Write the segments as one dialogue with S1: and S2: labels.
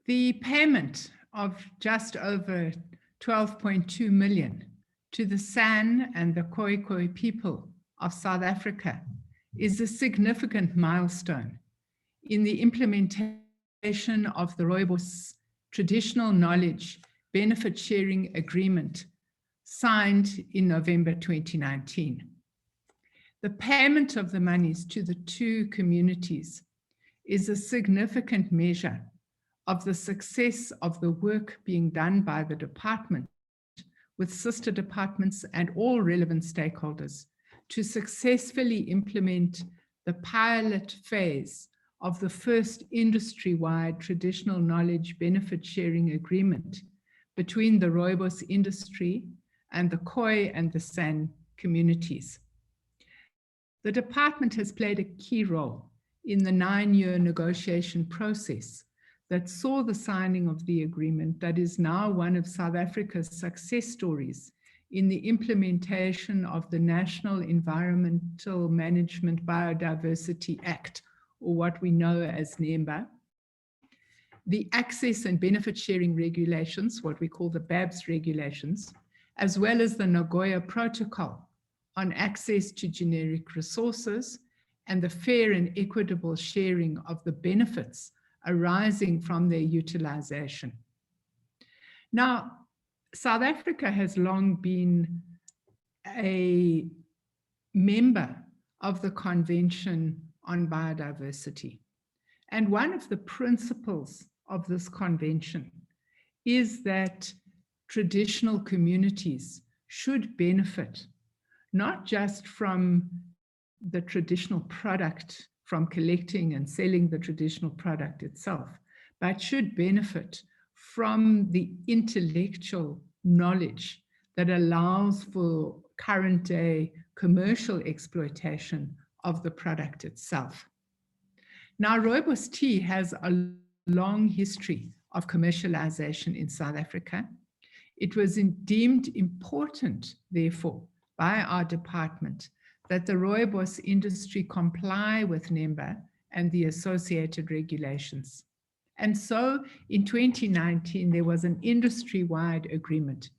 S1: The payment of just over 12.2 million to the San and the Khoi people of South Africa is a significant milestone in the implementation of the Rooibos Traditional Knowledge Benefit Sharing Agreement signed in November 2019. The payment of the monies to the two communities is a significant measure of the success of the work being done by the department with sister departments and all relevant stakeholders to successfully implement the pilot phase of the first industry-wide traditional knowledge benefit sharing agreement between the Rooibos Industry and the Khoi and the San communities. The department has played a key role in the 9-year negotiation process that saw the signing of the agreement that is now one of South Africa's success stories in the implementation of the National Environmental Management Biodiversity Act, or what we know as NEMBA, the Access and Benefit Sharing Regulations, what we call the BABS regulations, as well as the Nagoya Protocol on access to generic resources and the fair and equitable sharing of the benefits arising from their utilization. Now, South Africa has long been a member of the Convention on Biodiversity. And one of the principles of this convention is that traditional communities should benefit not just from the traditional product, from collecting and selling the traditional product itself, but should benefit from the intellectual knowledge that allows for current day commercial exploitation of the product itself. Now, Rooibos tea has a long history of commercialization in South Africa. It was deemed important, therefore, by our department that the Rooibos industry comply with NEMBA and the associated regulations. And so in 2019, there was an industry-wide agreement,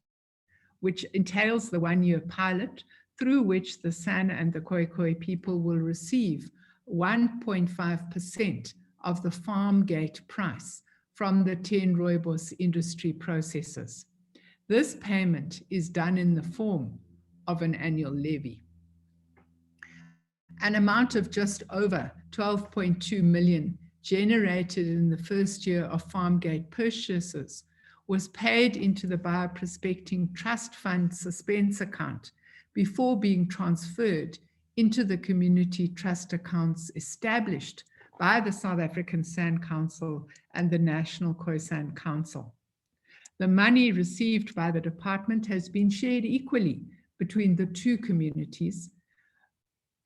S1: which entails the 1-year pilot through which the San and the Khoi people will receive 1.5% of the farm gate price from the 10 Rooibos industry processors. This payment is done in the form of an annual levy. An amount of just over 12.2 million generated in the first year of farm gate purchases was paid into the Bioprospecting Trust Fund suspense account before being transferred into the community trust accounts established by the South African San Council and the National Khoisan Council. The money received by the department has been shared equally between the two communities,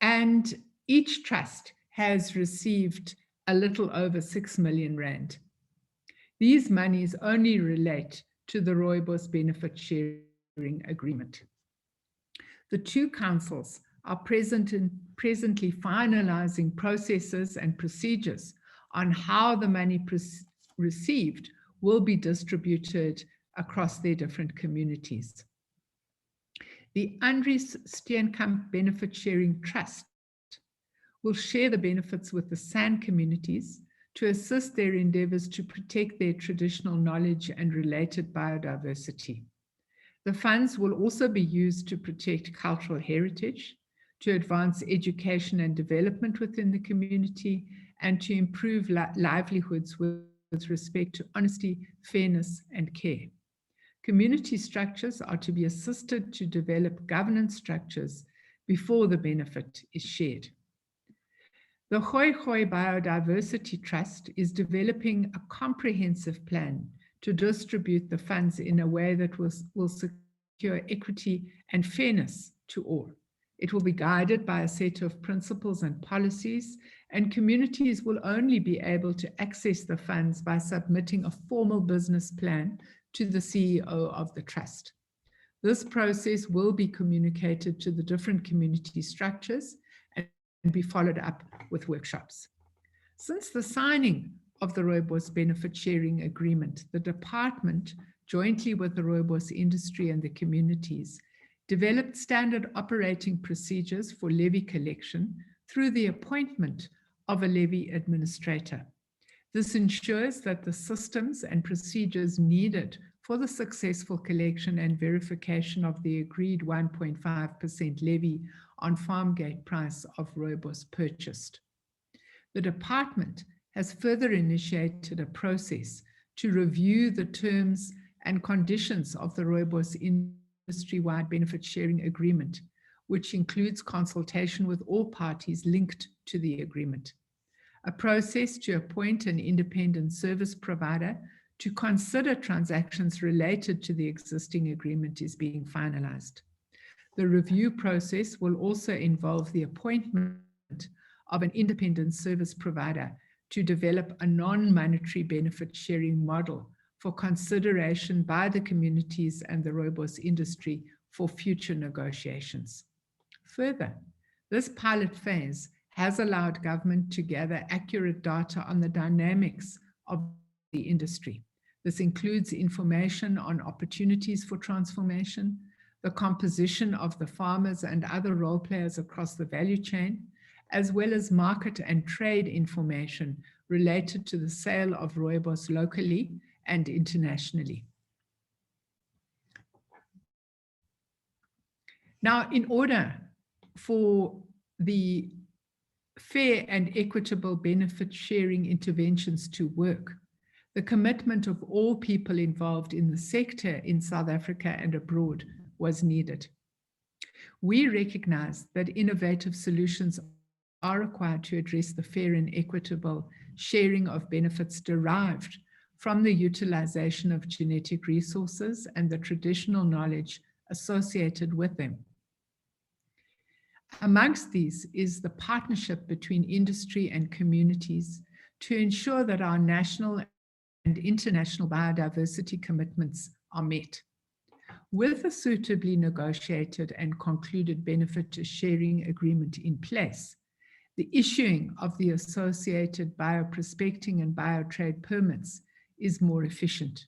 S1: and each trust has received a little over 6 million rand. These monies only relate to the Rooibos Benefit Sharing Agreement. The two councils are presently finalizing processes and procedures on how the money received will be distributed across their different communities. The Andries Steenkamp Benefit Sharing Trust will share the benefits with the San communities to assist their endeavors to protect their traditional knowledge and related biodiversity. The funds will also be used to protect cultural heritage, to advance education and development within the community, and to improve livelihoods with respect to honesty, fairness, and care. Community structures are to be assisted to develop governance structures before the benefit is shared. The Khoi Biodiversity Trust is developing a comprehensive plan to distribute the funds in a way that will secure equity and fairness to all. It will be guided by a set of principles and policies, and communities will only be able to access the funds by submitting a formal business plan to the CEO of the trust. This process will be communicated to the different community structures, and be followed up with workshops. Since the signing of the Rooibos Benefit Sharing Agreement, the department, jointly with the Rooibos industry and the communities, developed standard operating procedures for levy collection through the appointment of a levy administrator. This ensures that the systems and procedures needed for the successful collection and verification of the agreed 1.5% levy on farm gate price of Rooibos purchased. The department has further initiated a process to review the terms and conditions of the Rooibos Industry-wide Benefit Sharing Agreement, which includes consultation with all parties linked to the agreement. A process to appoint an independent service provider to consider transactions related to the existing agreement is being finalized. The review process will also involve the appointment of an independent service provider to develop a non-monetary benefit sharing model for consideration by the communities and the Rooibos industry for future negotiations. Further, this pilot phase has allowed government to gather accurate data on the dynamics of the industry. This includes information on opportunities for transformation, the composition of the farmers and other role players across the value chain, as well as market and trade information related to the sale of Rooibos locally and internationally. Now, in order for the fair and equitable benefit sharing interventions to work, the commitment of all people involved in the sector in South Africa and abroad was needed. We recognize that innovative solutions are required to address the fair and equitable sharing of benefits derived from the utilization of genetic resources and the traditional knowledge associated with them. Amongst these is the partnership between industry and communities to ensure that our national and international biodiversity commitments are met. With a suitably negotiated and concluded benefit sharing agreement in place, the issuing of the associated bioprospecting and biotrade permits is more efficient.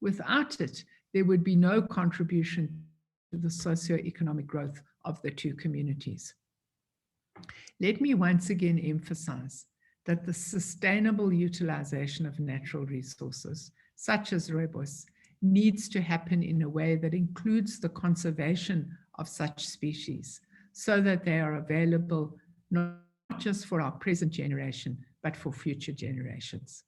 S1: Without it, there would be no contribution to the socio-economic growth of the two communities. Let me once again emphasize that the sustainable utilization of natural resources, such as Rooibos, needs to happen in a way that includes the conservation of such species so that they are available not just for our present generation, but for future generations.